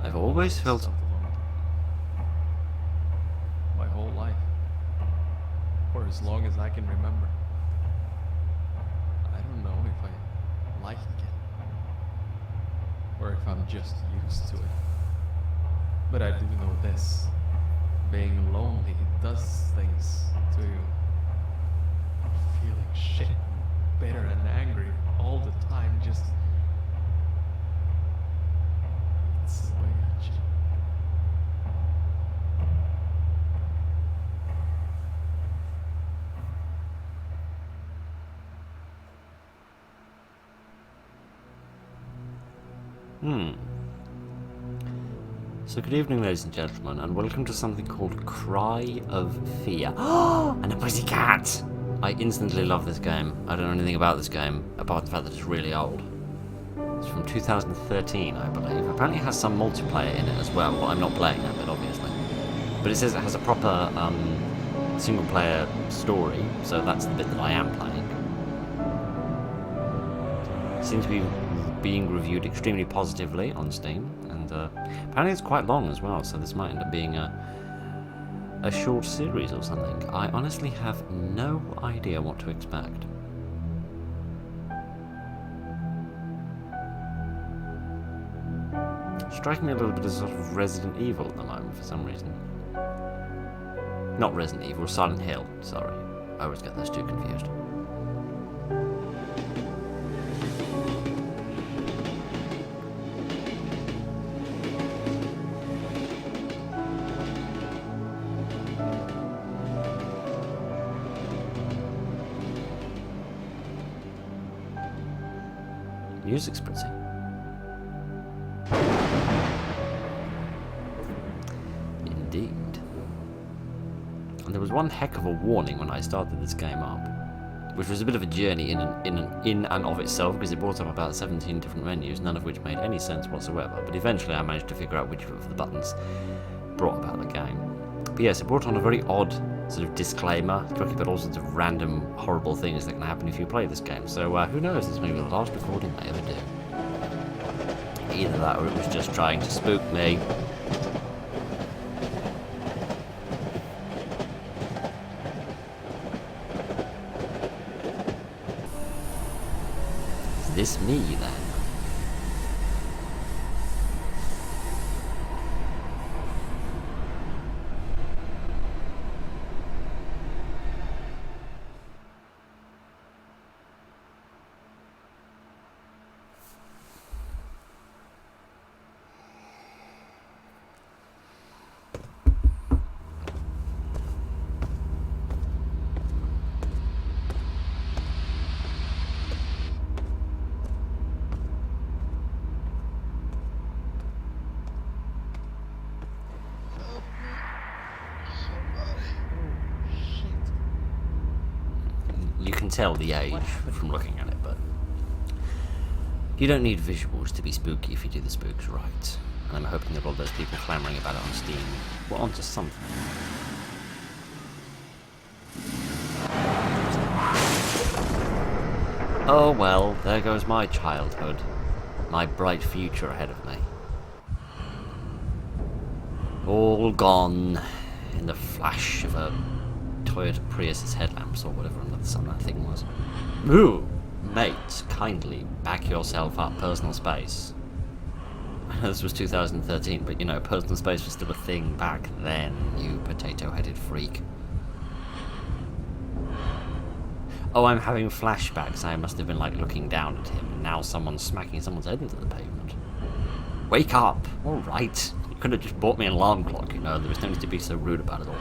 I've always felt... Felt alone. My whole life. For as long as I can remember. I don't know if I like it. Or if I'm just used to it. But I do know this. Being lonely does things to you. Feeling shit, bitter and angry all the time just eats away at you. So good evening, ladies and gentlemen, and welcome to something called Cry of Fear. And a pussycat! I instantly love this game. I don't know anything about this game, apart from the fact that it's really old. It's from 2013, I believe. Apparently it has some multiplayer in it as well. Well, I'm not playing that bit, obviously. But it says it has a proper single-player story, so that's the bit that I am playing. It seems to be being reviewed extremely positively on Steam, and apparently it's quite long as well, so this might end up being a short series or something. I honestly have no idea what to expect. Striking me a little bit as sort of Resident Evil at the moment for some reason. Not Resident Evil, Silent Hill, sorry. I always get those two confused. Music's pretty. Indeed. And there was one heck of a warning when I started this game up, which was a bit of a journey in and of itself, because it brought up about 17 different menus, none of which made any sense whatsoever. But eventually I managed to figure out which of the buttons brought about the game. But yes, it brought on a very odd sort of disclaimer, talking about all sorts of random, horrible things that can happen if you play this game. So who knows, this may be the last recording I ever do. Either that, or it was just trying to spook me. Is this me, then? You can tell the age from looking at it, but you don't need visuals to be spooky if you do the spooks right. And I'm hoping that all those people clamouring about it on Steam were onto something. Oh well, there goes my childhood. My bright future ahead of me. All gone in the flash of a Toyota Prius's headlamps or whatever under the sun that thing was. Ooh, mate, kindly back yourself up, personal space. I know this was 2013, but you know, personal space was still a thing back then, you potato-headed freak. Oh, I'm having flashbacks. I must have been like looking down at him, and now someone's smacking someone's head into the pavement. Wake up! Alright. You could have just bought me an alarm clock, you know, there was no need to be so rude about it all.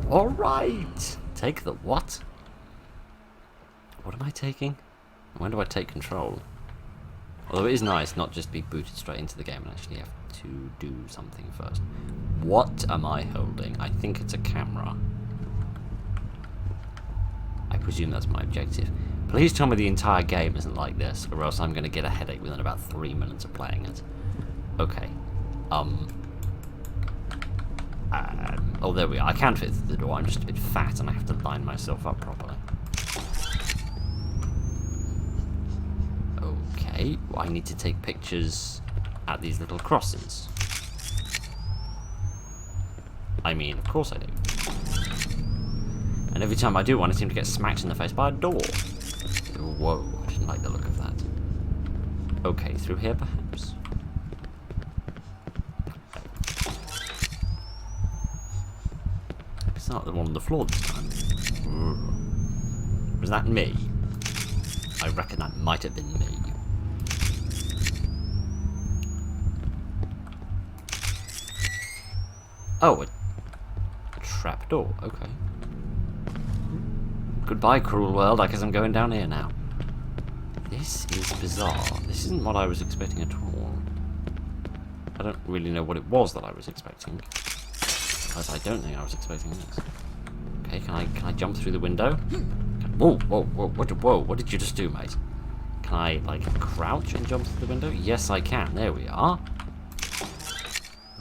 Alright! Take the what? What am I taking? When do I take control? Although it is nice not just be booted straight into the game and actually have to do something first. What am I holding? I think it's a camera. I presume that's my objective. Please tell me the entire game isn't like this, or else I'm going to get a headache within about 3 minutes of playing it. Okay. Oh, there we are. I can fit through the door. I'm just a bit fat and I have to line myself up properly. Okay. Well, I need to take pictures at these little crossings. I mean, of course I do. And every time I do, I seem to get smacked in the face by a door. Whoa, I didn't like the look of that. Okay, through here perhaps? It's not the one on the floor this time. Was that me? I reckon that might have been me. Oh, a trapdoor, okay. Goodbye, cruel world. I guess I'm going down here now. This is bizarre. This isn't what I was expecting at all. I don't really know what it was that I was expecting. Because I don't think I was expecting this. Okay, can I jump through the window? Whoa, whoa, whoa, what did you just do, mate? Can I, like, crouch and jump through the window? Yes, I can. There we are.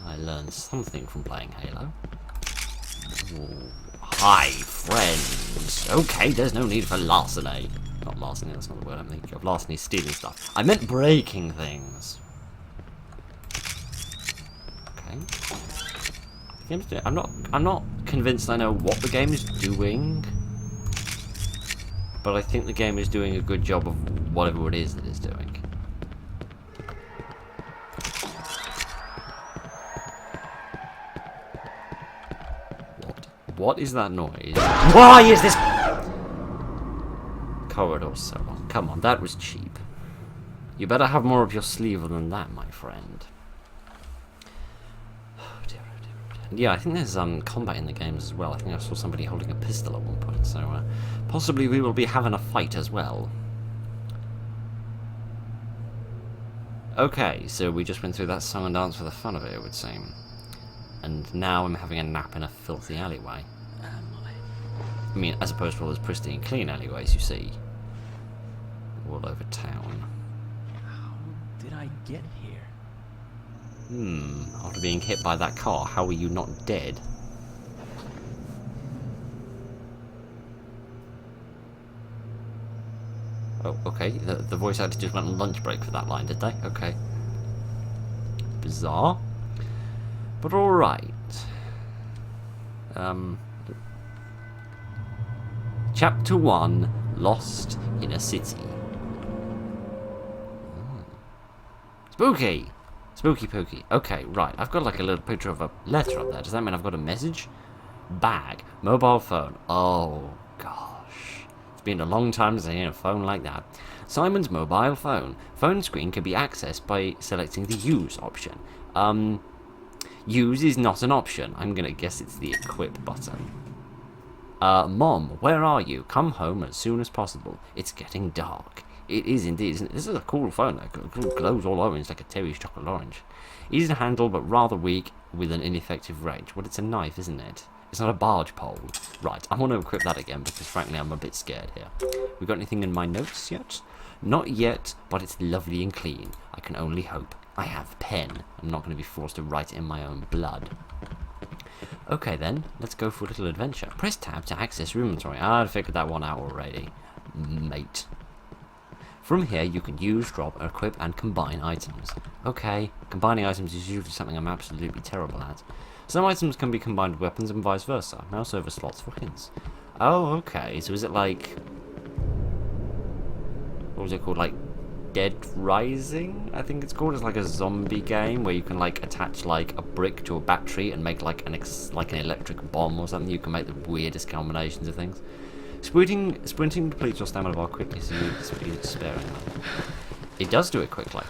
I learned something from playing Halo. Ooh. Hi, friends. Okay, there's no need for larceny. Not larceny, that's not the word I'm thinking of. Larceny is stealing stuff. I meant breaking things. Okay. The game's doing, I'm not convinced I know what the game is doing. But I think the game is doing a good job of whatever it is that it's doing. What is that noise? Why is this corridor so long? Come on, that was cheap. You better have more up your sleeve than that, my friend. Oh dear, oh dear, oh dear. Yeah, I think there's combat in the games as well. I think I saw somebody holding a pistol at one point, so possibly we will be having a fight as well. Okay, so we just went through that song and dance for the fun of it, it would seem. And now I'm having a nap in a filthy alleyway. I mean, as opposed to all those pristine clean alleyways you see all over town. How did I get here? After being hit by that car, how are you not dead? Oh, okay. The voice actor just went on lunch break for that line, did they? Okay. Bizarre. But alright. Chapter 1, Lost in a City. Spooky! Spooky pooky. Okay, right. I've got like a little picture of a letter up there. Does that mean I've got a message? Bag. Mobile phone. Oh, gosh. It's been a long time since I've seen a phone like that. Simon's mobile phone. Phone screen can be accessed by selecting the Use option. Use is not an option. I'm gonna guess it's the equip button. Mom, where are you? Come home as soon as possible. It's getting dark. It is indeed, isn't it? This is a cool phone. It glows all orange like a Terry's chocolate orange. Easy to handle, but rather weak with an ineffective range. Well, it's a knife, isn't it? It's not a barge pole. Right, I want to equip that again because, frankly, I'm a bit scared here. We got anything in my notes yet? Not yet, but it's lovely and clean. I can only hope. I have pen. I'm not going to be forced to write it in my own blood. Okay then, let's go for a little adventure. Press tab to access your inventory. I'd figured that one out already, mate. From here you can use, drop, equip and combine items. Okay, combining items is usually something I'm absolutely terrible at. Some items can be combined with weapons and vice versa. Mouse over slots for hints. Oh, okay, so is it like... what was it called, like Dead Rising, I think it's called. It's like a zombie game where you can like attach like a brick to a battery and make like an electric bomb or something. You can make the weirdest combinations of things. Sprinting depletes your stamina bar quickly, so you need speed sparing. It does do it quickly,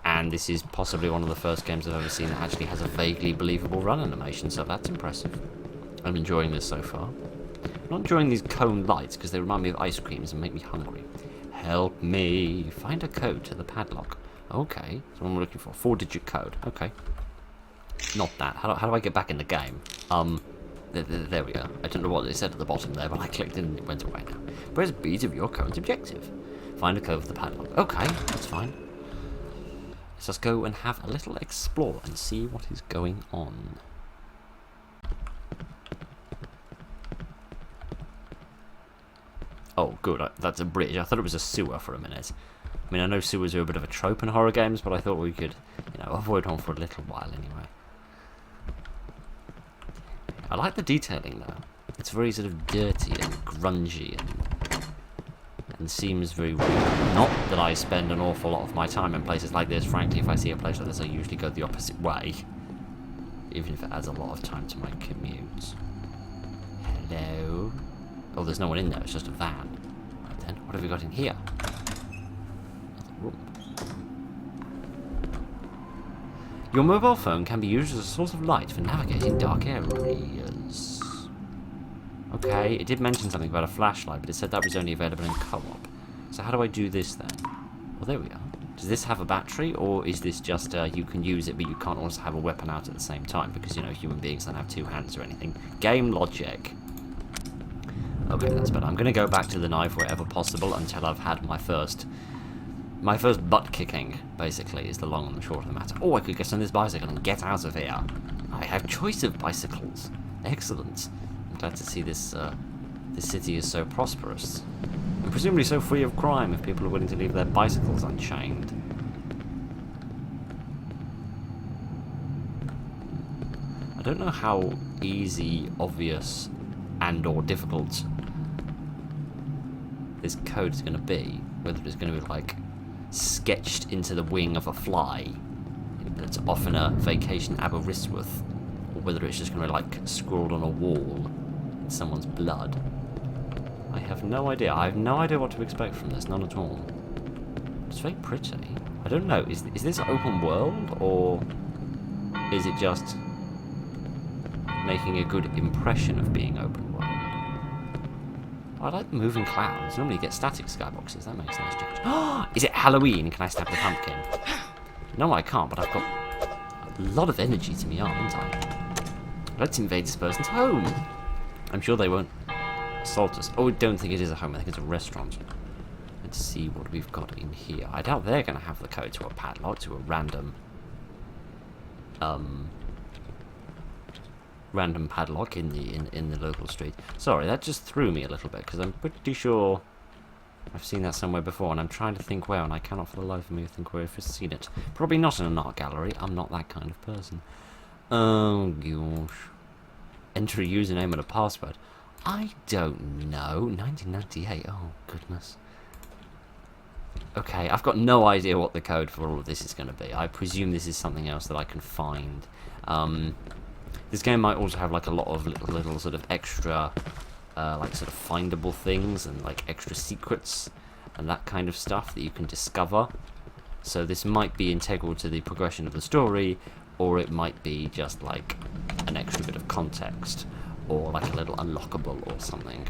and this is possibly one of the first games I've ever seen that actually has a vaguely believable run animation. So that's impressive. I'm enjoying this so far. I'm not enjoying these cone lights because they remind me of ice creams and make me hungry. Help me. Find a code to the padlock. Okay, that's what I'm looking for. 4-digit code. Okay. Not that. How do I get back in the game? There we go. I don't know what it said at the bottom there, but I clicked and it went away now. Press B to view your current objective. Find a code for the padlock. Okay, that's fine. Let's just go and have a little explore and see what is going on. Oh, good. That's a bridge. I thought it was a sewer for a minute. I mean, I know sewers are a bit of a trope in horror games, but I thought we could, you know, avoid one for a little while anyway. I like the detailing though. It's very sort of dirty and grungy and seems very real. Not that I spend an awful lot of my time in places like this. Frankly, if I see a place like this, I usually go the opposite way. Even if it adds a lot of time to my commute. Hello? Oh, there's no one in there. It's just a van. Right then, what have we got in here? Your mobile phone can be used as a source of light for navigating dark areas. Okay, it did mention something about a flashlight, but it said that was only available in co-op. So how do I do this then? Well, there we are. Does this have a battery, or is this just you can use it, but you can't also have a weapon out at the same time? Because, you know, human beings don't have two hands or anything. Game logic. Okay, that's better. I'm going to go back to the knife wherever possible until I've had my first butt kicking, basically, is the long and the short of the matter. Oh, I could get on this bicycle and get out of here. I have choice of bicycles. Excellent. I'm glad to see this city is so prosperous. And presumably so free of crime if people are willing to leave their bicycles unchained. I don't know how easy, obvious, and or difficult this code is going to be. Whether it's going to be like sketched into the wing of a fly that's off in a vacation Aberystwyth, or whether it's just going to be like scrawled on a wall in someone's blood. I have no idea. I have no idea what to expect from this, none at all. It's very pretty. I don't know, is this open world, or is it just making a good impression of being open world? I like the moving clouds. Normally you get static skyboxes. That makes a nice change. Is it Halloween? Can I stab the pumpkin? No, I can't, but I've got a lot of energy to me arm, haven't I? Let's invade this person's home. I'm sure they won't assault us. Oh, I don't think it is a home. I think it's a restaurant. Let's see what we've got in here. I doubt they're going to have the code to a padlock, to a random padlock in the local street. Sorry, that just threw me a little bit, because I'm pretty sure I've seen that somewhere before, and I'm trying to think where, and I cannot for the life of me think where I've seen it. Probably not in an art gallery. I'm not that kind of person. Oh gosh. Enter a username and a password. I don't know. 1998. Oh goodness. Okay, I've got no idea what the code for all of this is going to be. I presume this is something else that I can find. This game might also have like a lot of little sort of extra, like sort of findable things and like extra secrets and that kind of stuff that you can discover. So this might be integral to the progression of the story, or it might be just like an extra bit of context, or like a little unlockable or something.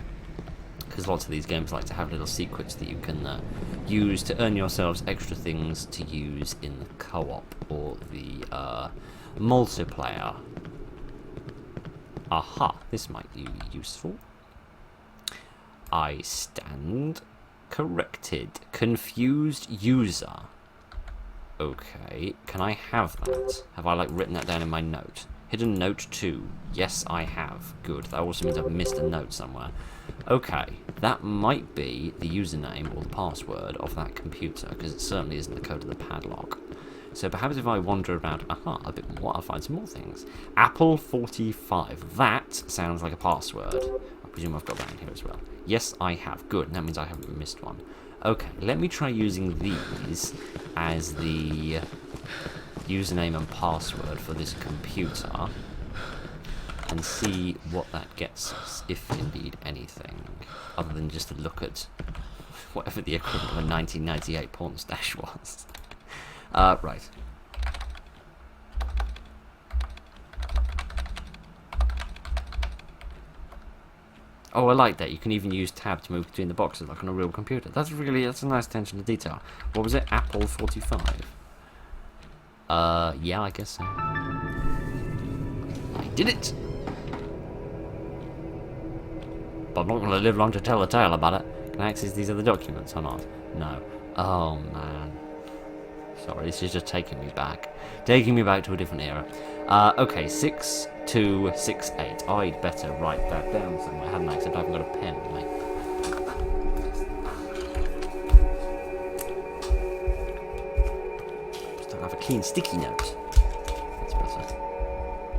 Because lots of these games like to have little secrets that you can use to earn yourselves extra things to use in the co-op or the multiplayer. Aha, this might be useful. I stand corrected. Confused user. Okay, can I have that? Have I like written that down in my note? Hidden note 2. Yes, I have. Good. That also means I've missed a note somewhere. Okay, that might be the username or the password of that computer, because it certainly isn't the code of the padlock. So perhaps if I wander around, a bit more, I'll find some more things. Apple 45. That sounds like a password. I presume I've got that in here as well. Yes, I have. Good. That means I haven't missed one. Okay, let me try using these as the username and password for this computer and see what that gets us, if indeed anything, other than just to look at whatever the equivalent of a 1998 porn stash was. Right. Oh, I like that. You can even use tab to move between the boxes like on a real computer. That's a nice attention to detail. What was it? Apple 45. Yeah, I guess so. I did it! But I'm not going to live long to tell the tale about it. Can I access these other documents or not? No. Oh, man. Sorry, this is just taking me back. Taking me back to a different era. Okay, 6268. I'd better write that down somewhere, hadn't I? Except I haven't got a pen, mate. keen sticky note. That's better.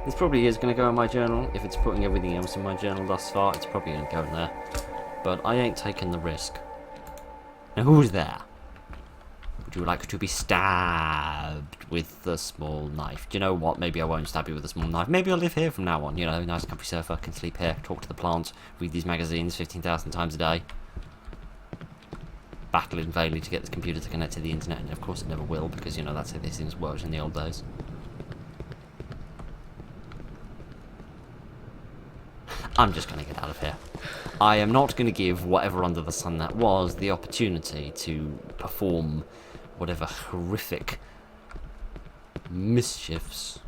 This probably is going to go in my journal. If it's putting everything else in my journal thus far, it's probably going to go in there. But I ain't taking the risk. Now who's there? Would you like to be stabbed with the small knife? Do you know what? Maybe I won't stab you with a small knife. Maybe I'll live here from now on. You know, nice comfy sofa, can sleep here, talk to the plants, read these magazines 15,000 times a day. Battling vainly to get the computer to connect to the internet, and of course it never will, because, you know, that's how these things worked in the old days. I'm just going to get out of here. I am not going to give whatever under the sun that was the opportunity to perform whatever horrific mischiefs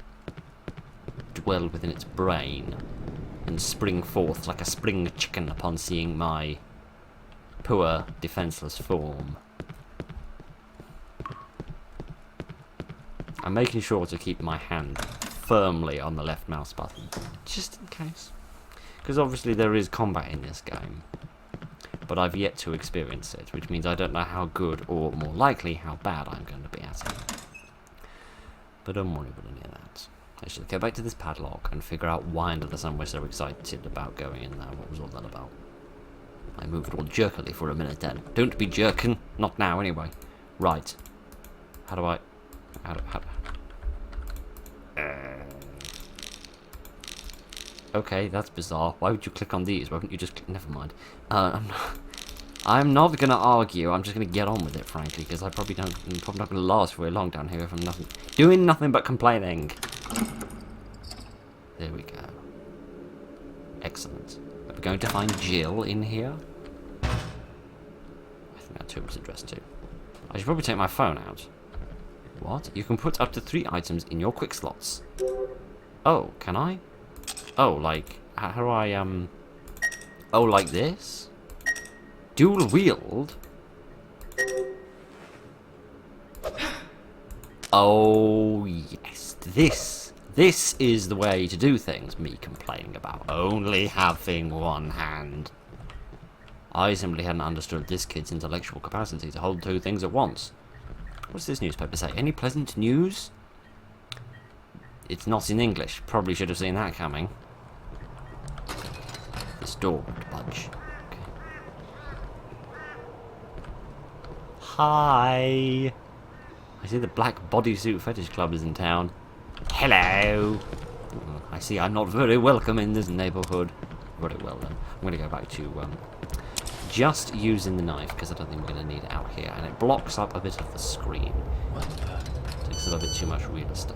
dwell within its brain and spring forth like a spring chicken upon seeing my poor, defenseless form. I'm making sure to keep my hand firmly on the left mouse button, just in case. Because obviously there is combat in this game, but I've yet to experience it, which means I don't know how good, or more likely, how bad I'm going to be at it. But don't worry about any of that. I should go back to this padlock and figure out why under the sun we're so excited about going in there. What was all that about? I moved all jerkily for a minute then. Don't be jerking. Not now, anyway. Right. How do I... Okay, that's bizarre. Why would you click on these? Why wouldn't you just click... Never mind. I'm not going to argue. I'm just going to get on with it, frankly, because I'm probably not going to last very long down here if I'm doing nothing but complaining. There we go. Excellent. Are we going to find Jill in here? I think that tomb was addressed to. I should probably take my phone out. What? You can put up to 3 items in your quick slots. Oh, can I? Oh, like, how do I, oh, like this? Dual wield? Oh, yes, this is the way to do things, me complaining about only having one hand. I simply hadn't understood this kid's intellectual capacity to hold 2 things at once. What's this newspaper say? Any pleasant news? It's not in English. Probably should have seen that coming. This door won't budge. Okay. Hi! I see the Black Bodysuit Fetish Club is in town. Hello! I see I'm not very welcome in this neighbourhood. Very well then. I'm going to go back to just using the knife, because I don't think we're going to need it out here. And it blocks up a bit of the screen. Takes up a bit too much real estate.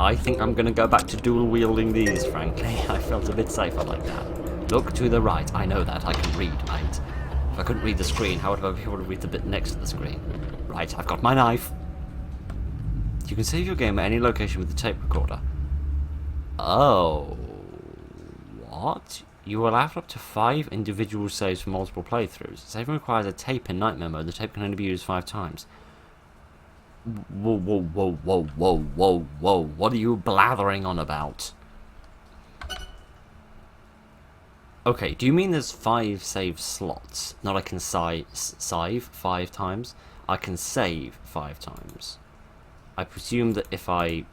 I think I'm going to go back to dual wielding these, frankly. I felt a bit safer like that. Look to the right. I know that. I can read, mate. If I couldn't read the screen, how would I be able to read the bit next to the screen? Right, I've got my knife. You can save your game at any location with the tape recorder. Oh. What? You will have up to 5 individual saves for multiple playthroughs. Saving requires a tape in Nightmare mode. The tape can only be used 5 times. Whoa, whoa, whoa, whoa, whoa, whoa, whoa. What are you blathering on about? Okay, do you mean there's 5 save slots? Not I can save 5 times? I can save 5 times. I presume that if I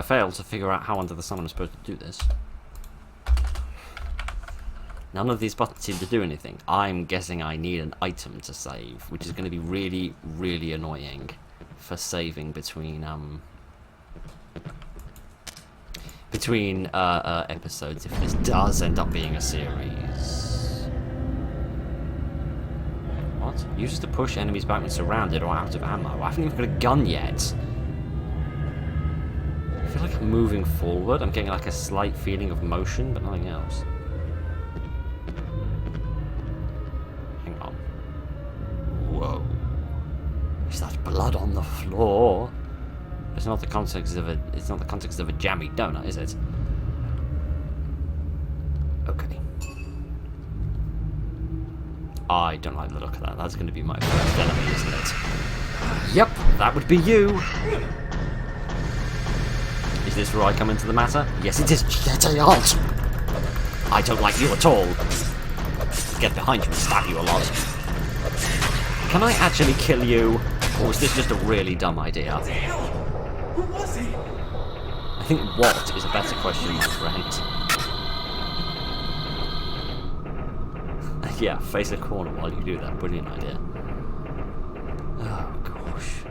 fail to figure out how under the sun I'm supposed to do this... None of these buttons seem to do anything. I'm guessing I need an item to save, which is going to be really, really annoying for saving between episodes if this does end up being a series. What? Uses to push enemies back when surrounded or out of ammo. I haven't even got a gun yet. I feel like I'm moving forward. I'm getting like a slight feeling of motion, but nothing else. Whoa. Is that blood on the floor? It's not the context of a jammy donut, is it? Okay. I don't like the look of that. That's going to be my first enemy, isn't it? Yep, that would be you. Is this where I come into the matter? Yes, it is. Get out! I don't like you at all. Get behind you and stab you a lot. Can I actually kill you? Or is this just a really dumb idea? Who was he? I think what is a better question, my friend. Yeah, face a corner while you do that. Brilliant idea. Oh, gosh.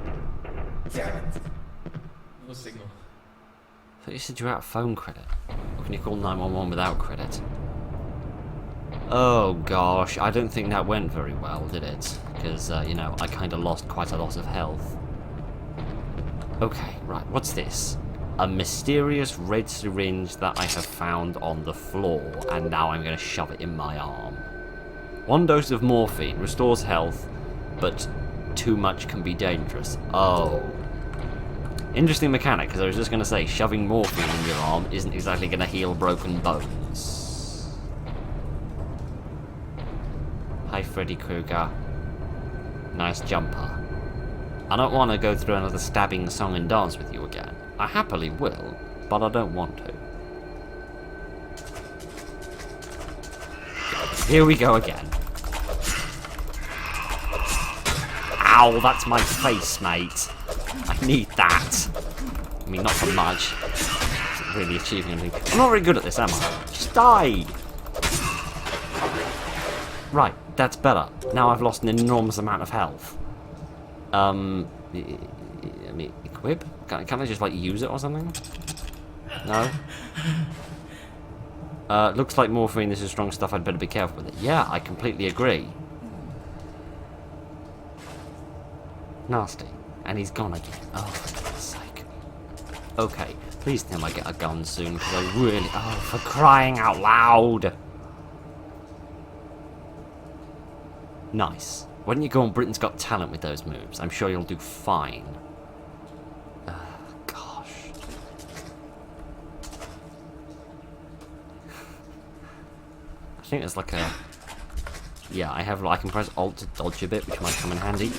Damn it. No signal. I thought you said you're out of phone credit. Or can you call 911 without credit? Oh, gosh. I don't think that went very well, did it? Because, you know, I kind of lost quite a lot of health. Okay, right. What's this? A mysterious red syringe that I have found on the floor, and now I'm going to shove it in my arm. 1 dose of morphine restores health, but too much can be dangerous. Oh. Interesting mechanic, because I was just going to say, shoving morphine in your arm isn't exactly going to heal broken bones. Hi, Freddy Krueger. Nice jumper. I don't want to go through another stabbing song and dance with you again. I happily will, but I don't want to. Here we go again. Ow, that's my face, mate. I need that. I mean, not for much. Isn't really achieving anything. I'm not very good at this, am I? Just die! Right, that's better. Now I've lost an enormous amount of health. I mean, equip? Can I just, like, use it or something? No? Looks like morphine, this is strong stuff, I'd better be careful with it. Yeah, I completely agree. Nasty. And he's gone again. Oh, for God's sake. Okay, please tell him I get a gun soon, because I really... Oh, for crying out loud! Nice. Why don't you go on Britain's Got Talent with those moves? I'm sure you'll do fine. Gosh. I think there's like a... Yeah, I can press Alt to dodge a bit, which might come in handy.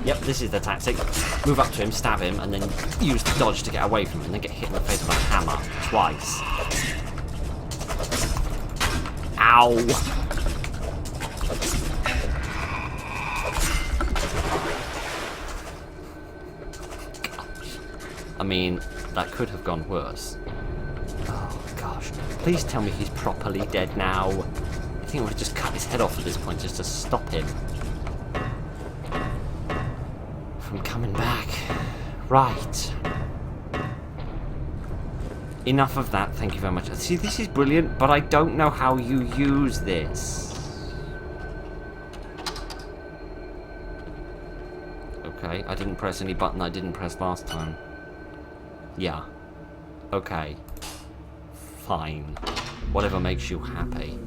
Yep, this is the tactic. Move up to him, stab him, and then use the dodge to get away from him, and then get hit in the face with a hammer twice. Ow! Gosh. I mean, that could have gone worse. Oh, gosh. Please tell me he's properly dead now. I think I would have just cut his head off at this point just to stop him from coming back. Right. Enough of that, thank you very much. See, this is brilliant, but I don't know how you use this. Okay, I didn't press any button I didn't press last time. Yeah. Okay. Fine. Whatever makes you happy.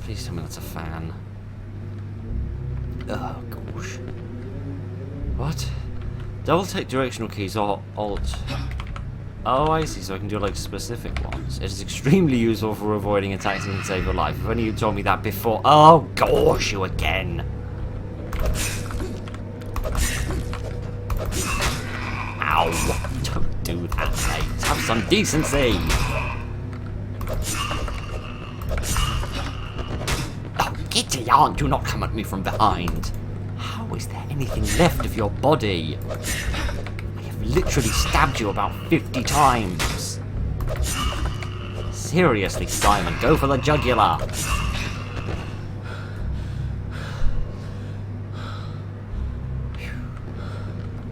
Please tell me that's a fan. Oh, gosh. What? Double take directional keys or Alt. Oh, I see, so I can do like specific ones. It is extremely useful for avoiding attacks and can save your life. If only you told me that before. Oh, gosh, you again. Ow. Don't do that, mate. Have some decency. Oh, get to yarn. Do not come at me from behind. How is there anything left of your body? I have literally stabbed you about 50 times. Seriously, Simon, go for the jugular.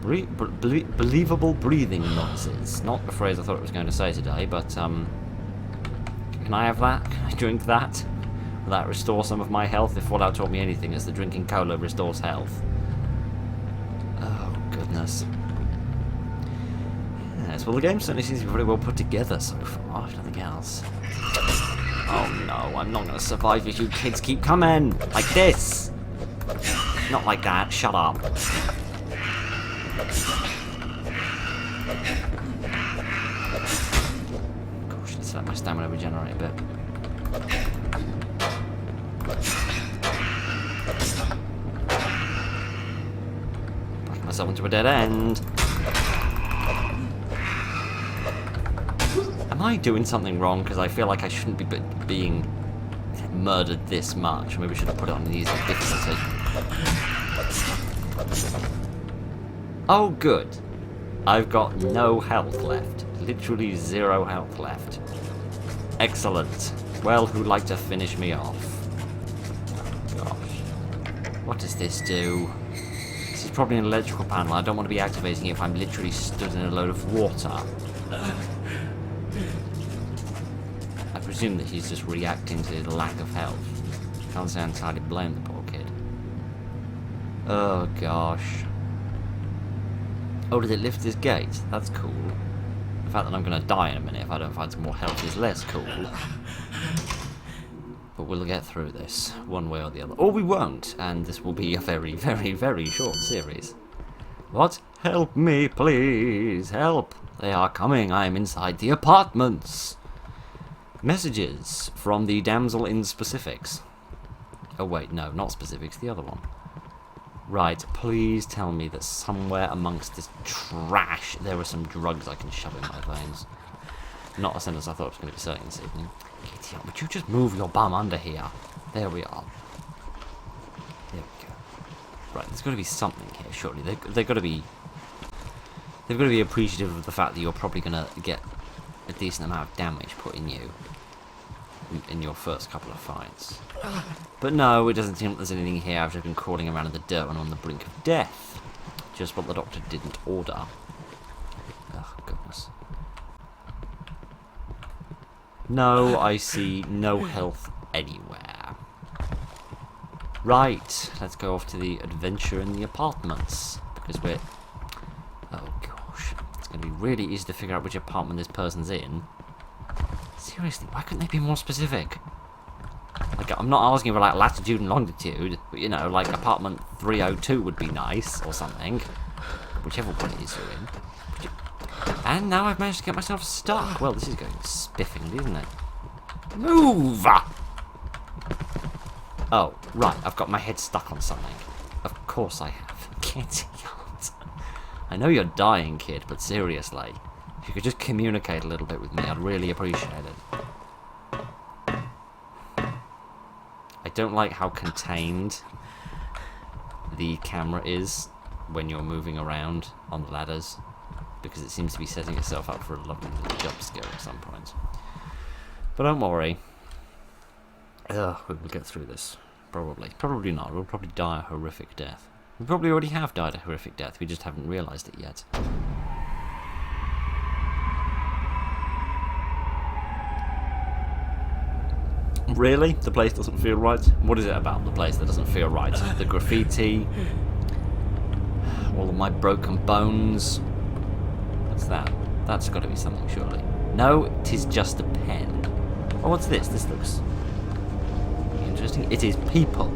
Believable breathing noises. Not the phrase I thought it was going to say today, but, can I have that? Can I drink that? Will that restore some of my health? If Fallout taught me anything, is that drinking cola restores health. Oh, goodness. Yes, well, the game certainly seems to be pretty well put together so far, if nothing else. Oh, no, I'm not going to survive if you kids keep coming! Like this! Not like that, shut up. Gosh, let's let my stamina regenerate a bit. Back myself into a dead end. Am I doing something wrong? Because I feel like I shouldn't be being murdered this much. Maybe I should have put it on an easier difficulty. Oh, good. I've got no health left. Literally 0 health left. Excellent. Well, who'd like to finish me off? Gosh. What does this do? This is probably an electrical panel. I don't want to be activating it if I'm literally stood in a load of water. I presume that he's just reacting to the lack of health. Can't say I entirely blame the poor kid. Oh, gosh. Oh, did it lift this gate? That's cool. The fact that I'm going to die in a minute if I don't find some more health is less cool. But we'll get through this, one way or the other. Or we won't, and this will be a very, very, very short series. What? Help me, please. Help. They are coming. I am inside the apartments. Messages from the damsel in specifics. Oh, wait, no, not specifics, the other one. Right, please tell me that somewhere amongst this trash there are some drugs I can shove in my veins. Not a sentence I thought I was going to be saying this evening. Kitty, would you just move your bum under here? There we are. There we go. Right, there's got to be something here, surely. They've got to be appreciative of the fact that you're probably going to get a decent amount of damage put in you in your first couple of fights. But no, it doesn't seem like there's anything here. I've just been crawling around in the dirt and on the brink of death. Just what the doctor didn't order. Oh, goodness. No, I see no health anywhere. Right, let's go off to the adventure in the apartments. Because we're... Oh, gosh. It's going to be really easy to figure out which apartment this person's in. Seriously, why couldn't they be more specific? Like, I'm not asking for, like, latitude and longitude, but, you know, like, apartment 302 would be nice, or something. Whichever one it is you're in. And now I've managed to get myself stuck. Well, this is going spiffingly, isn't it? Move! Oh, right, I've got my head stuck on something. Of course I have. Get out. I know you're dying, kid, but seriously. If you could just communicate a little bit with me, I'd really appreciate it. I don't like how contained the camera is when you're moving around on the ladders, because it seems to be setting itself up for a lovely little jump scare at some point. But don't worry. We'll get through this. Probably. Probably not. We'll probably die a horrific death. We probably already have died a horrific death, we just haven't realised it yet. Really? The place doesn't feel right? What is it about the place that doesn't feel right? The graffiti? All of my broken bones? What's that? That's got to be something, surely. No, it is just a pen. Oh, what's this? This looks interesting. It is people.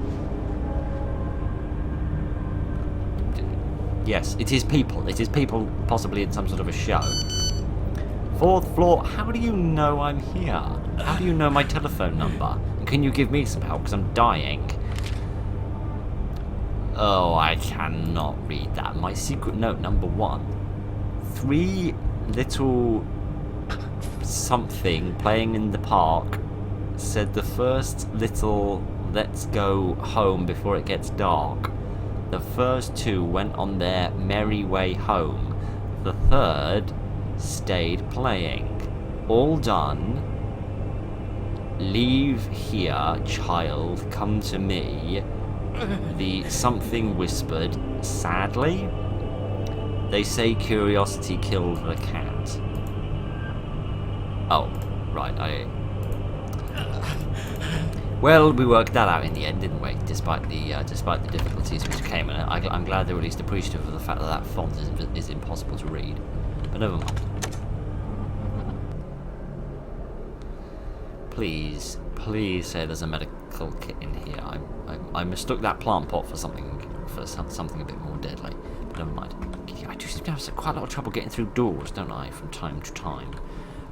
Yes, it is people. It is people possibly in some sort of a show. 4th floor. How do you know I'm here? How do you know my telephone number? And can you give me some help? Because I'm dying. Oh, I cannot read that. My secret note number 1. 3 little something playing in the park said the first little let's go home before it gets dark. The first 2 went on their merry way home. The 3rd stayed playing. All done. Leave here, child. Come to me. The something whispered, sadly. They say curiosity killed the cat. Oh, right, well, we worked that out in the end, didn't we? Despite the difficulties which came in it. I'm glad they were at least appreciative of the fact that that font is impossible to read. But never mind. Please, please say there's a medical kit in here. I mistook that plant pot for something a bit more deadly. Never mind. I do seem to have quite a lot of trouble getting through doors, don't I, from time to time.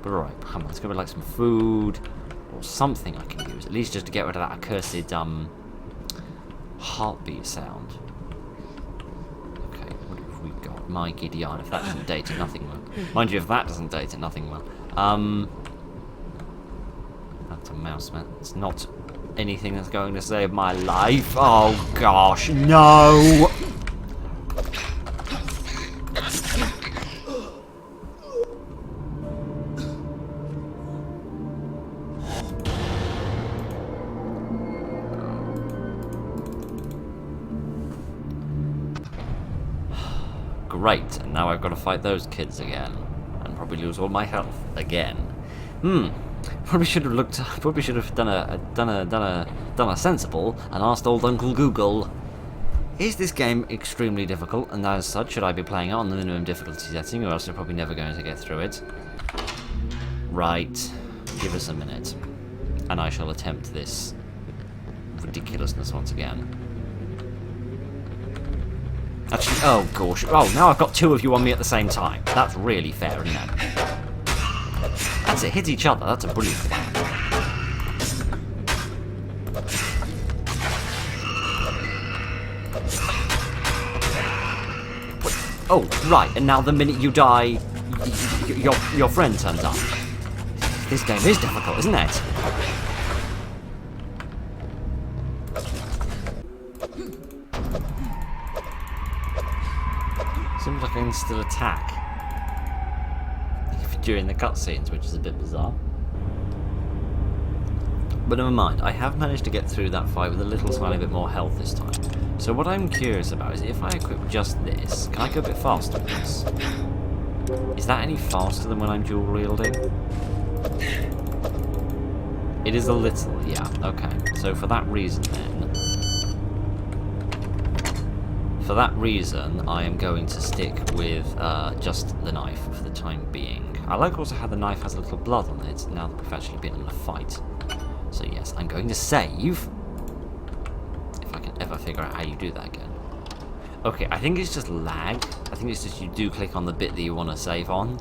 But alright, come on, let's go with like some food or something I can use, at least just to get rid of that accursed heartbeat sound. Okay, what have we got? My giddy aunt, if that doesn't date it, nothing will. Mind you, if that doesn't date it, nothing will. That's a mouse, man. It's not anything that's going to save my life. Oh gosh, no! Great, and now I've got to fight those kids again, and probably lose all my health again. Probably should have looked. Probably should have done a sensible and asked old Uncle Google. Is this game extremely difficult, and as such, should I be playing it on the minimum difficulty setting, or else I'm probably never going to get through it? Right, give us a minute, and I shall attempt this ridiculousness once again. Actually, oh gosh. Oh, now I've got two of you on me at the same time. That's really fair, isn't it? That's it, hit each other. That's a brilliant plan. Oh, right, and now the minute you die, your friend turns up. This game is difficult, isn't it? Seems like I can still attack during the cutscenes, which is a bit bizarre. But never mind, I have managed to get through that fight with a little slightly bit more health this time. So what I'm curious about is if I equip just this, can I go a bit faster with this? Is that any faster than when I'm dual wielding? It is a little, yeah, okay. So for that reason then, I am going to stick with just the knife for the time being. I like also how the knife has a little blood on it, now that we've actually been in a fight. So yes, I'm going to save, if I can ever figure out how you do that again. Okay, I think it's just lag. I think it's just you do click on the bit that you want to save on,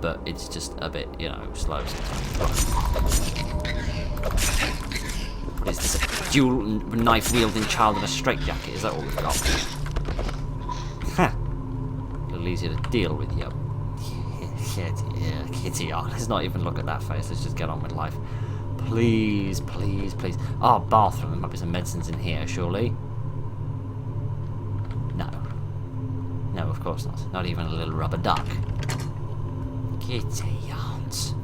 but it's just a bit, you know, slow sometimes. Is this a dual knife-wielding child in a straitjacket? Is that all we've got? Ha! A little easier to deal with, you. Kitty, let's not even look at that face. Let's just get on with life. Please, please, please. Oh, bathroom. There might be some medicines in here, surely. No. No, of course not. Not even a little rubber duck. Kitty, aunt.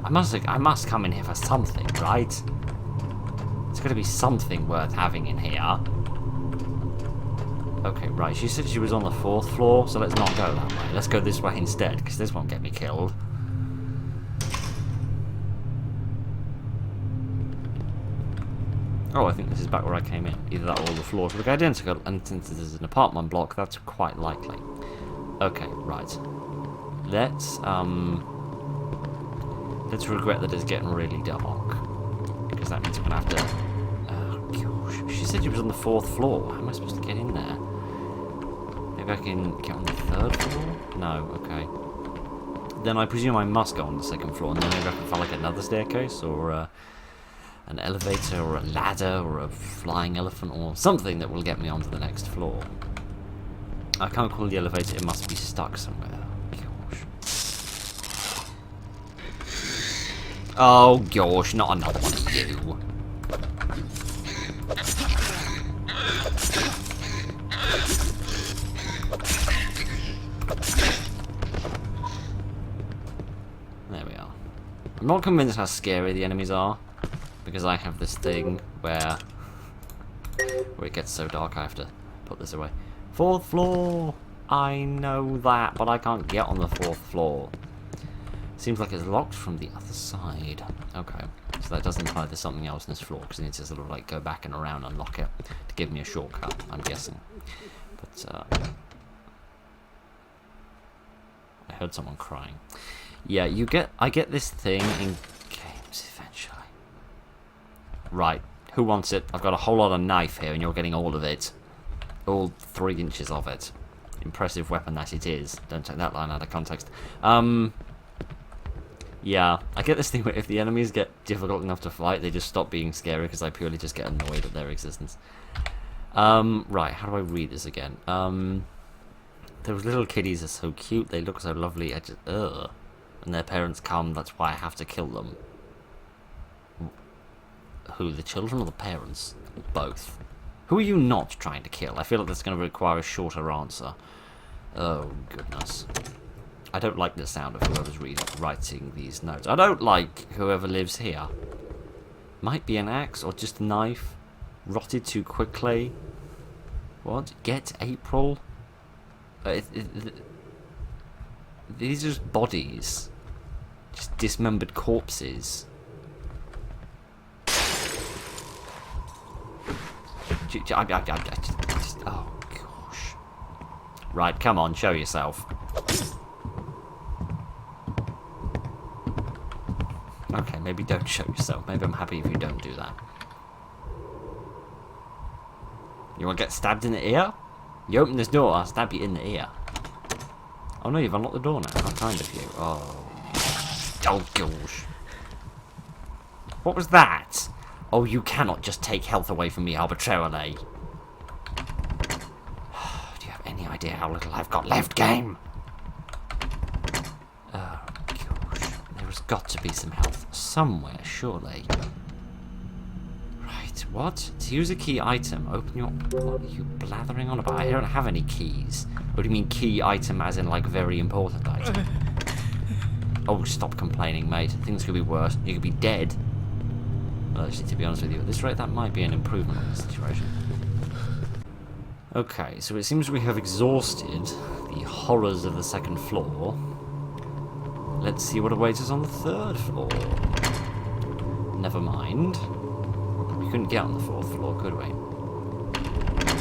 I must come in here for something, right? There's got to be something worth having in here. Okay, right, she said she was on the 4th floor, so let's not go that way. Let's go this way instead, because this won't get me killed. Oh, I think this is back where I came in. Either that or all the floors look identical, and since this is an apartment block, that's quite likely. Okay, right. Let's regret that it's getting really dark. Because that means we're going to have to... Oh, gosh. She said she was on the 4th floor. How am I supposed to get in there? Maybe I can get on the 3rd floor? No, okay. Then I presume I must go on the 2nd floor, and then maybe I can find like another staircase, or an elevator, or a ladder, or a flying elephant, or something that will get me onto the next floor. I can't call the elevator, it must be stuck somewhere. Gosh. Oh gosh, not another one of you. There we are. I'm not convinced how scary the enemies are, because I have this thing where it gets so dark I have to put this away. 4th floor! I know that, but I can't get on the 4th floor. Seems like it's locked from the other side. Okay, so that does imply there's something else in this floor, because I need to sort of like go back and around and unlock it to give me a shortcut, I'm guessing. But, I heard someone crying. Yeah, I get this thing in games eventually. Right, who wants it? I've got a whole lot of knife here and you're getting all of it. All 3 inches of it. impressive weapon that it is. Don't take that line out of context. Yeah, I get this thing where if the enemies get difficult enough to fight, they just stop being scary because I purely just get annoyed at their existence. Right, how do I read this again? Those little kiddies are so cute, they look so lovely, I just, ugh. And their parents come, that's why I have to kill them. Who, the children or the parents? Both. Who are you not trying to kill? I feel like that's going to require a shorter answer. Oh, goodness. I don't like the sound of whoever's writing these notes. I don't like whoever lives here. Might be an axe or just a knife. Rotted too quickly. What? Get April? These are just bodies. Just dismembered corpses. Oh, gosh. Right, come on, show yourself. Okay, maybe don't show yourself. Maybe I'm happy if you don't do that. You want to get stabbed in the ear? You open this door, I'll stab you in the ear. Oh no, you've unlocked the door now. How kind of you. Oh. Oh, gosh. What was that? Oh, you cannot just take health away from me arbitrarily. Do you have any idea how little I've got left, game? Oh, gosh. There's got to be some health somewhere, surely. Right, what? To use a key item, open your... What are you blathering on about? I don't have any keys. What do you mean key item as in, like, very important item? Oh, stop complaining, mate. Things could be worse. You could be dead. Well, actually, to be honest with you, at this rate, that might be an improvement on the situation. Okay, so it seems we have exhausted the horrors of the second floor. Let's see what awaits us on the third floor. Never mind. We couldn't get on the fourth floor, could we?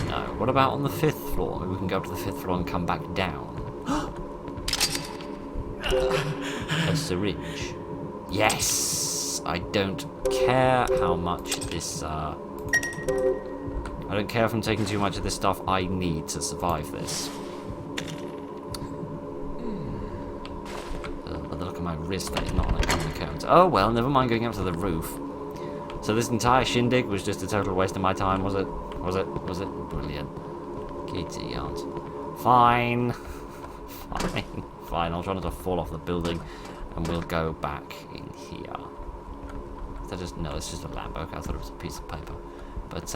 No. What about on the fifth floor? Maybe we can go up to the fifth floor and come back down. A syringe. Yes! I don't care how much this, I don't care if I'm taking too much of this stuff. I need to survive this. But look at my wrist, that is not on a count. Oh well, never mind going up to the roof. So this entire shindig was just a total waste of my time, was it? Was it? Was it? Brilliant. Giddy aunt. Fine. Fine. Fine, I'll try not to fall off the building. And we'll go back in here. Is that just... No, it's just a lamp. Okay, I thought it was a piece of paper. But,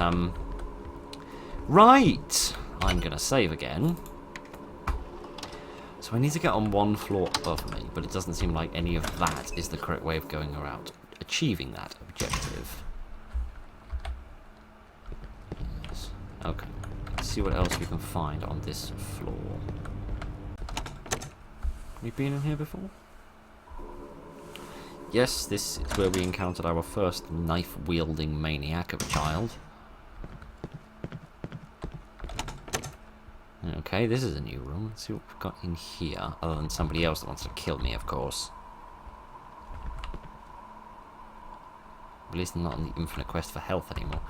right! I'm gonna save again. So I need to get on one floor above me, but it doesn't seem like any of that is the correct way of going around achieving that objective. Yes. Okay. Let's see what else we can find on this floor. Have you been in here before? Yes, this is where we encountered our first knife-wielding maniac of a child. Okay, this is a new room. Let's see what we've got in here, other than somebody else that wants to kill me, of course. At least I'm not on the infinite quest for health anymore.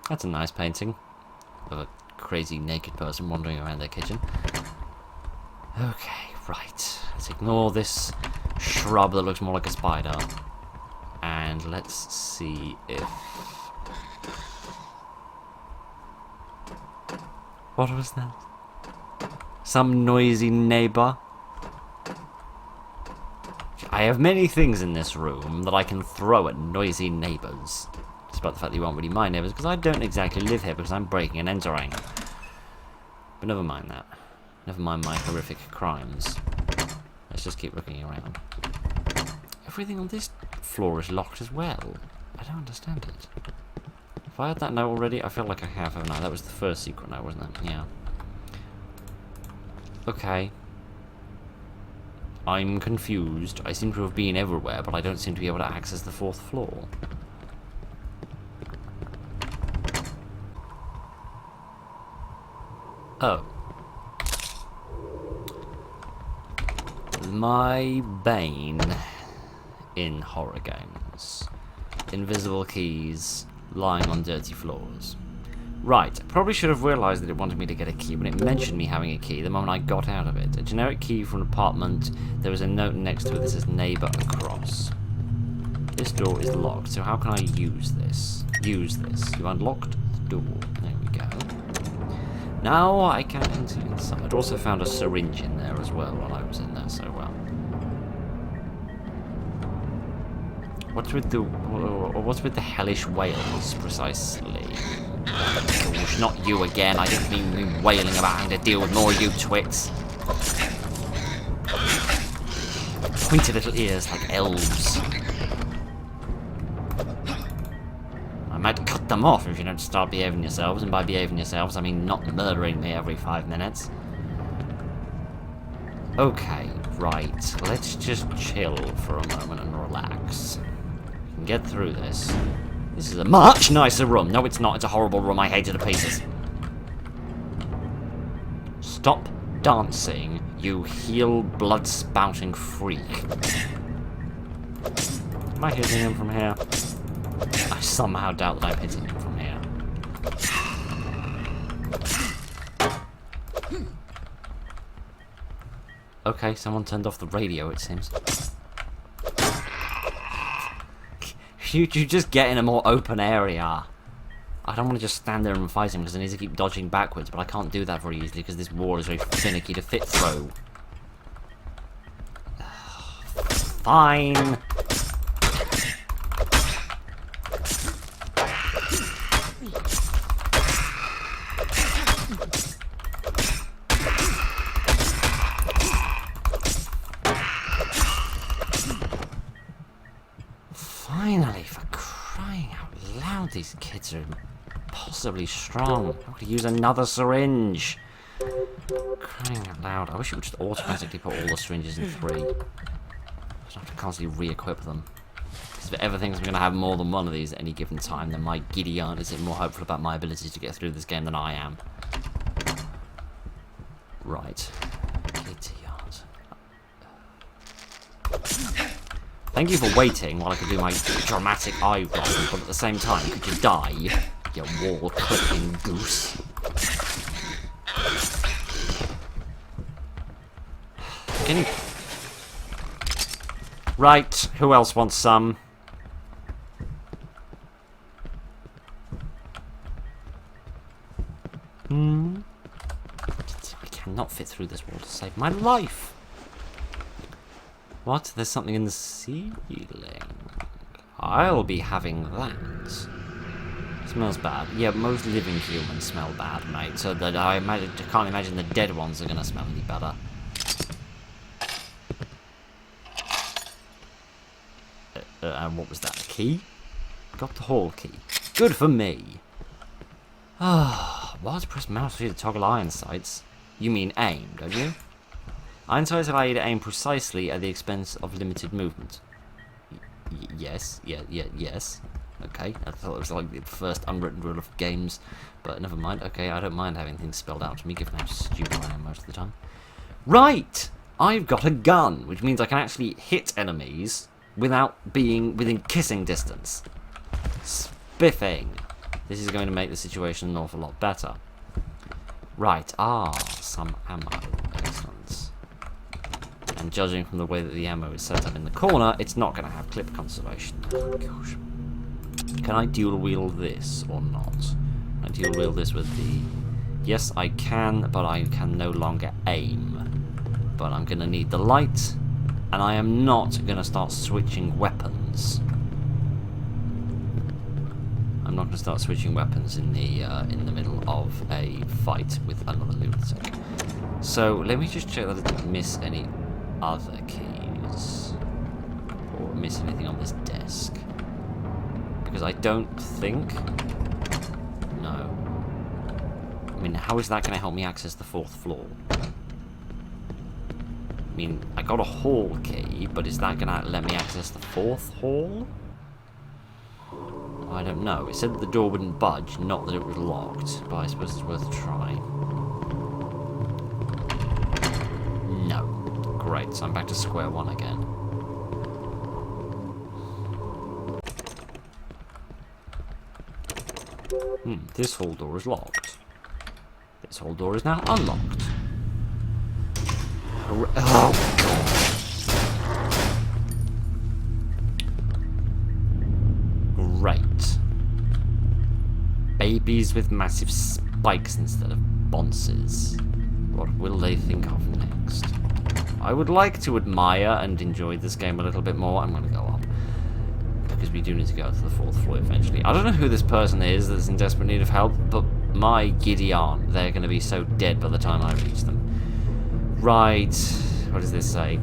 That's a nice painting of a crazy naked person wandering around their kitchen. Okay, right. Let's ignore this shrub that looks more like a spider. And let's see if... What was that? Some noisy neighbor? I have many things in this room that I can throw at noisy neighbors. Despite the fact that you aren't really my neighbors, because I don't exactly live here because I'm breaking and entering. But never mind that. Never mind my horrific crimes. Let's just keep looking around. Everything on this floor is locked as well. I don't understand it. Have I had that note already? I feel like I have, haven't I? That was the first secret note, wasn't it? Yeah. Okay. I'm confused. I seem to have been everywhere, but I don't seem to be able to access the fourth floor. Oh. My bane in horror games. Invisible keys lying on dirty floors. Right, probably should have realised that it wanted me to get a key when it mentioned me having a key the moment I got out of it. A generic key from an apartment. There was a note next to it that says neighbour across. This door is locked, so how can I use this? Use this. You unlocked the door. There we go. Now I can enter inside. I'd also found a syringe in there as well while I was in there, so well. What's with the hellish whales, precisely? Gosh, not you again. I didn't mean me wailing about having to deal with more of you twits. Pointy little ears like elves. I might cut them off if you don't start behaving yourselves, and by behaving yourselves, I mean not murdering me every 5 minutes. Okay, right. Let's just chill for a moment and relax. We can get through this. This is a much nicer room. No, it's not. It's a horrible room. I hate it to pieces. Stop dancing, you heel blood-spouting freak. Am I hitting him from here? I somehow doubt that I'm hitting him from here. Okay, someone turned off the radio, it seems. You just get in a more open area. I don't want to just stand there and fight him because I need to keep dodging backwards, but I can't do that very easily because this wall is very finicky to fit through. Fine. Finally, for crying out loud, these kids are impossibly strong. I'm going to use another syringe. Crying out loud. I wish it would just automatically put all the syringes in 3. I don't have to constantly re-equip them. Because if it ever thinks I'm going to have more than one of these at any given time, then my giddy aunt is more hopeful about my ability to get through this game than I am. Right. Giddy aunt. Thank you for waiting while I could do my dramatic eye roll, but at the same time, could you die, you wall-clipping goose? Can you... Right, who else wants some? I cannot fit through this wall to save my life. What? There's something in the ceiling. I'll be having that. Smells bad. Yeah, most living humans smell bad, mate. So that I can't imagine the dead ones are going to smell any better. And what was that? A key? Got the hall key. Good for me. Ah, what? Press mouse to toggle iron sights. You mean aim, don't you? Iron sights allow you to aim precisely at the expense of limited movement. Yes. Yes. Okay, I thought it was like the first unwritten rule of games, but never mind. Okay, I don't mind having things spelled out to me, given how stupid I am most of the time. Right! I've got a gun, which means I can actually hit enemies without being within kissing distance. Spiffing! This is going to make the situation an awful lot better. Right, some ammo. Excellent. And judging from the way that the ammo is set up in the corner, it's not going to have clip conservation. Oh, gosh. Can I dual wield this or not? Can I dual wield this with the... Yes, I can, but I can no longer aim. But I'm going to need the light, and I am not going to start switching weapons. I'm not going to start switching weapons in the middle of a fight with another lunatic. So let me just check that I didn't miss any other keys or miss anything on this desk, because I don't think. No. I mean, how is that going to help me access the 4th floor? I mean, I got a hall key, but is that going to let me access the 4th hall? I don't know. It said that the door wouldn't budge, not that it was locked, but I suppose it's worth a try. No. Great, so I'm back to square one again. This hall door is locked. This hall door is now unlocked. Oh, God. Great. Babies with massive spikes instead of bonces. What will they think of next? I would like to admire and enjoy this game a little bit more. I'm going to go up. Because we do need to go to the 4th floor eventually. I don't know who this person is that's in desperate need of help, but my giddy aunt, they're going to be so dead by the time I reach them. Right. What does this say?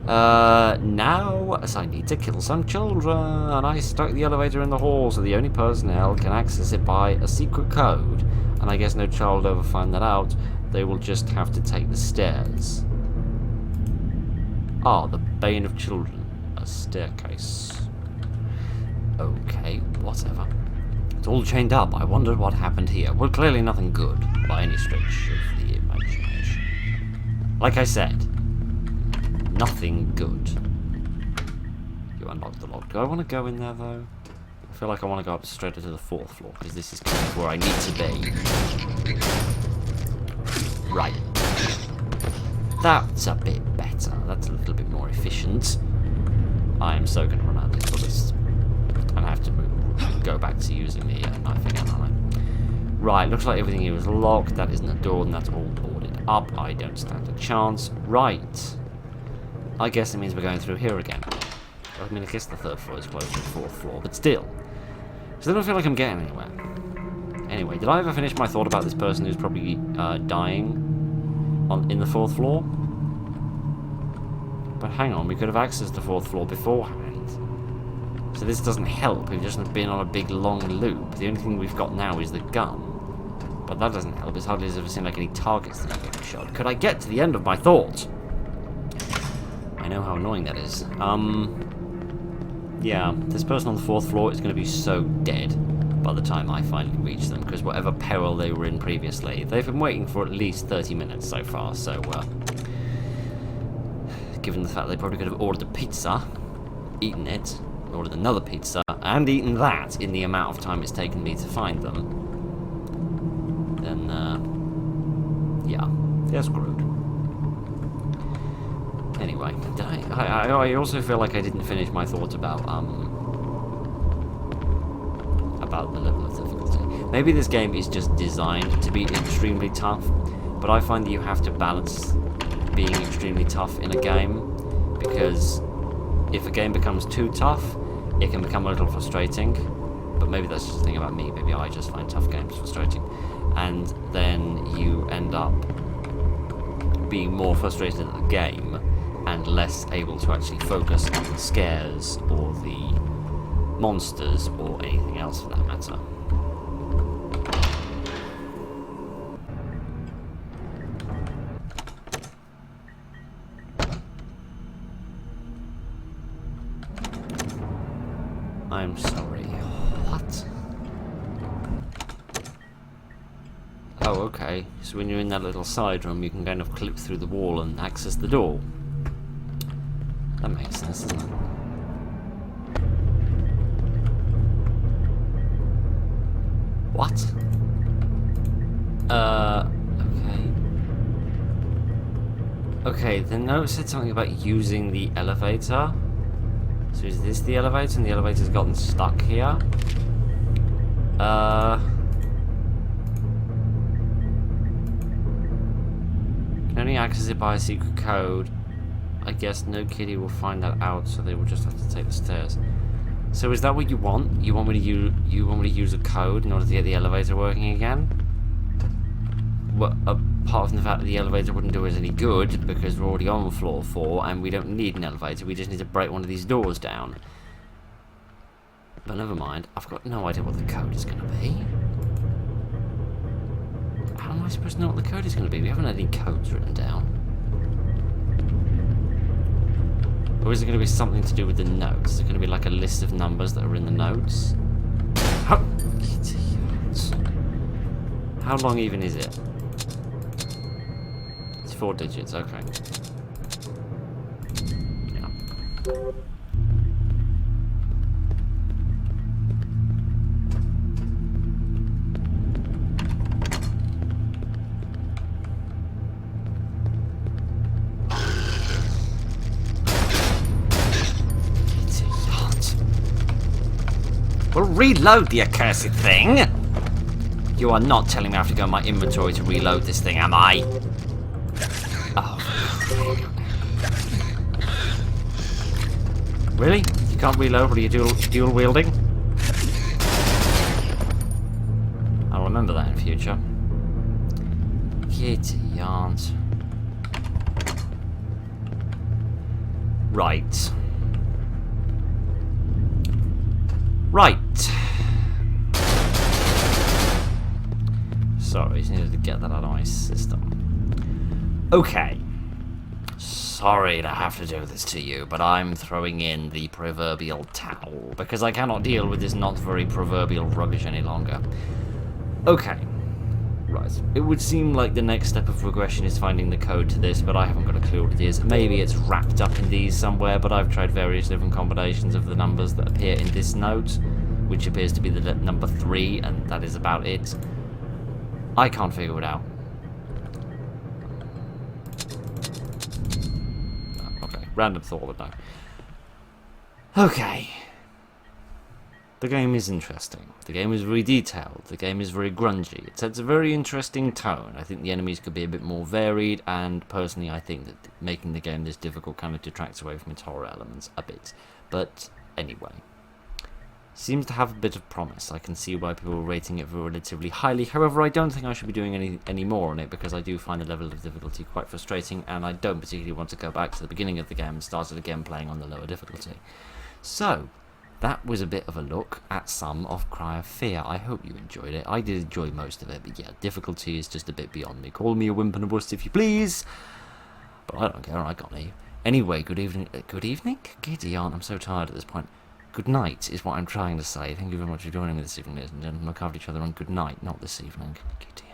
Now, as I need to kill some children, and I stuck the elevator in the hall, so the only personnel can access it by a secret code. And I guess no child will ever find that out. They will just have to take the stairs. Ah, the bane of children. A staircase. Okay, whatever. It's all chained up. I wondered what happened here. Well, clearly nothing good, by any stretch of the imagination. Like I said, nothing good. You unlocked the lock. Do I want to go in there, though? I feel like I want to go up straight to the 4th floor, because this is kind of where I need to be. Right. That's a bit better. That's a little bit more efficient. I am so going to run out of these bullets. And I have to go back to using the knife again, aren't I? Right, looks like everything here is locked. That isn't a door, and that's all boarded up. I don't stand a chance. Right. I guess it means we're going through here again. I mean, I guess the 3rd floor is closer to the 4th floor, but still. So I don't feel like I'm getting anywhere. Anyway, did I ever finish my thought about this person who's probably dying in the 4th floor? But hang on, we could have accessed the 4th floor beforehand. So this doesn't help. We've just been on a big long loop. The only thing we've got now is the gun. But that doesn't help. It's hardly as if I've seen like any targets that are getting shot. Could I get to the end of my thought? I know how annoying that is. Yeah, this person on the 4th floor is going to be so dead by the time I finally reach them, because whatever peril they were in previously, they've been waiting for at least 30 minutes so far, so, given the fact they probably could have ordered a pizza, eaten it, ordered another pizza, and eaten that in the amount of time it's taken me to find them, then, yeah, they're screwed. Anyway, I also feel like I didn't finish my thoughts about the level of difficulty. Maybe this game is just designed to be extremely tough, but I find that you have to balance being extremely tough in a game, because if a game becomes too tough, it can become a little frustrating. But maybe that's just the thing about me. Maybe I just find tough games frustrating, and then you end up being more frustrated at the game and less able to actually focus on the scares or the monsters or anything else for that matter. I'm sorry. What? Oh, okay. So when you're in that little side room, you can kind of clip through the wall and access the door. That makes sense, doesn't it? What? Okay, the note said something about using the elevator. So is this the elevator, and the elevator's gotten stuck here? Can only access it by a secret code. I guess no kiddie will find that out, so they will just have to take the stairs. So is that what you want? You want me to use a code in order to get the elevator working again? Well, apart from the fact that the elevator wouldn't do us any good because we're already on floor 4 and we don't need an elevator. We just need to break one of these doors down. But never mind. I've got no idea what the code is going to be. How am I supposed to know what the code is going to be? We haven't had any codes written down. Or is it going to be something to do with the notes? Is it going to be like a list of numbers that are in the notes? Oh, idiots. How long even is it? It's 4 digits, okay. Yeah. reload the accursed thing! You are not telling me I have to go in my inventory to reload this thing, am I? Oh. Really? You can't reload? What are you dual wielding? I'll remember that in future. Kitty yarns. Right. Right. Sorry, just needed to get that out of my system. Okay. Sorry to have to do this to you, but I'm throwing in the proverbial towel, because I cannot deal with this not very proverbial rubbish any longer. Okay. Right. It would seem like the next step of progression is finding the code to this, but I haven't got a clue what it is. Maybe it's wrapped up in these somewhere, but I've tried various different combinations of the numbers that appear in this note, which appears to be the number 3, and that is about it. I can't figure it out. Okay, random thought, but no. Okay. The game is interesting. The game is very detailed. The game is very grungy. It sets a very interesting tone. I think the enemies could be a bit more varied, and personally I think that making the game this difficult kind of detracts away from its horror elements a bit. But anyway. Seems to have a bit of promise. I can see why people are rating it relatively highly. However, I don't think I should be doing any more on it, because I do find the level of difficulty quite frustrating, and I don't particularly want to go back to the beginning of the game and start it again playing on the lower difficulty. So, that was a bit of a look at some of Cry of Fear. I hope you enjoyed it. I did enjoy most of it, but yeah, difficulty is just a bit beyond me. Call me a wimp and a wuss if you please, but I don't care, I got you. Anyway, good evening? Giddy aren't, I'm so tired at this point. Good night is what I'm trying to say. Thank you very much for joining me this evening, ladies and gentlemen. Look after each other and good night, not this evening. Giddy.